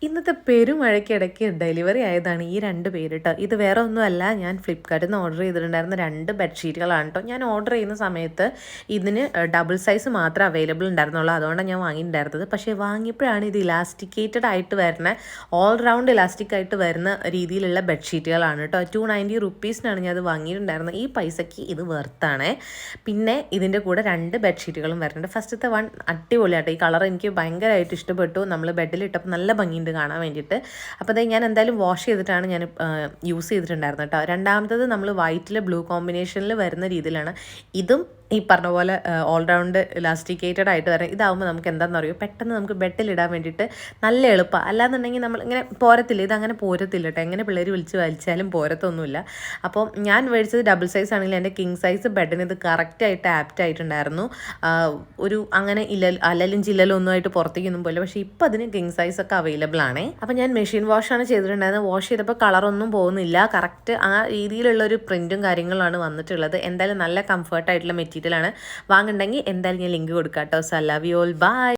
ഇന്നത്തെ പെരുമഴയ്ക്കിടയ്ക്ക് ഡെലിവറി ആയതാണ് ഈ 2 പേര് ട്ടോ. ഇത് വേറെ ഒന്നുമല്ല, ഞാൻ ഫ്ലിപ്കാർട്ടിൽ നിന്ന് ഓർഡർ ചെയ്തിട്ടുണ്ടായിരുന്ന 2 ബെഡ്ഷീറ്റുകളാണ് കേട്ടോ. ഞാൻ ഓർഡർ ചെയ്യുന്ന സമയത്ത് ഇതിന് ഡബിൾ സൈസ് മാത്രമേ അവൈലബിൾ ഉണ്ടായിരുന്നുള്ളൂ. അതുകൊണ്ടാണ് ഞാൻ വാങ്ങിയിട്ടുണ്ടായിരുന്നത്. പക്ഷേ വാങ്ങിയപ്പോഴാണ് ഇത് ഇലാസ്റ്റിക്കേറ്റഡ് ആയിട്ട് വരുന്ന, ഓൾ റൗണ്ട് ഇലാസ്റ്റിക് ആയിട്ട് വരുന്ന രീതിയിലുള്ള ബെഡ്ഷീറ്റുകളാണ് കേട്ടോ. 290 റുപ്പീസിനാണ് ഞാൻ അത് വാങ്ങിയിട്ടുണ്ടായിരുന്നത്. ഈ പൈസയ്ക്ക് ഇത് വെർത്താണേ. പിന്നെ ഇതിൻ്റെ കൂടെ 2 ബെഡ്ഷീറ്റുകളും വരുന്നുണ്ട്. ഫസ്റ്റത്തെ വൺ അടിപൊളിയാട്ടോ. ഈ കളർ എനിക്ക് ഭയങ്കരമായിട്ട് ഇഷ്ടപ്പെട്ടു. നമ്മൾ ബെഡിലിട്ടപ്പോൾ നല്ല ഭംഗിയുണ്ട് കാണാൻ വേണ്ടിയിട്ട്. അപ്പോൾ അത് ഞാൻ എന്തായാലും വാഷ് ചെയ്തിട്ടാണ് ഞാൻ യൂസ് ചെയ്തിട്ടുണ്ടായിരുന്നത് കേട്ടോ. രണ്ടാമത്തത് നമ്മൾ വൈറ്റിൽ ബ്ലൂ കോമ്പിനേഷനിൽ വരുന്ന രീതിയിലാണ്. ഇതും ഈ പറഞ്ഞ പോലെ ഓൾ റൗണ്ട് ഇലാസ്റ്റിക്കേറ്റഡ് ആയിട്ട് വരാം. ഇതാവുമ്പോൾ നമുക്ക് എന്താണെന്ന് അറിയോ, പെട്ടെന്ന് നമുക്ക് ബെഡിലിടാൻ വേണ്ടിയിട്ട് നല്ല എളുപ്പമാണ്. അല്ലാന്നുണ്ടെങ്കിൽ നമ്മൾ ഇങ്ങനെ പോരത്തില്ല, ഇതങ്ങനെ പോരത്തില്ല കേട്ടോ. എങ്ങനെ പിള്ളേർ വിളിച്ച് വലിച്ചാലും പോരത്തൊന്നുമില്ല. അപ്പോൾ ഞാൻ മേടിച്ചത് ഡബിൾ സൈസ് ആണെങ്കിൽ എൻ്റെ കിങ് സൈസ് ബെഡിന് ഇത് കറക്റ്റായിട്ട് ആപ്റ്റ് ആയിട്ടുണ്ടായിരുന്നു. ഒരു അങ്ങനെ അലലും ചില്ലലും ഒന്നുമായിട്ട് പുറത്തേക്കൊന്നും പോയില്ല. പക്ഷേ ഇപ്പോൾ അതിന് കിങ് സൈസ് ഒക്കെ അവൈലബിൾ ആണേ. അപ്പോൾ ഞാൻ മെഷീൻ വാഷാണ് ചെയ്തിട്ടുണ്ടായിരുന്നത്. വാഷ് ചെയ്തപ്പോൾ കളറൊന്നും പോകുന്നില്ല. കറക്റ്റ് ആ രീതിയിലുള്ളൊരു പ്രിൻറ്റും കാര്യങ്ങളാണ് വന്നിട്ടുള്ളത്. എന്തായാലും നല്ല കംഫർട്ടായിട്ടുള്ള മെറ്റീരിയലാണ്. വാങ്ങുന്നുണ്ടെങ്കിൽ എന്തായാലും ഞാൻ ലിങ്ക് കൊടുക്കാം കേട്ടോ. So love you all, by.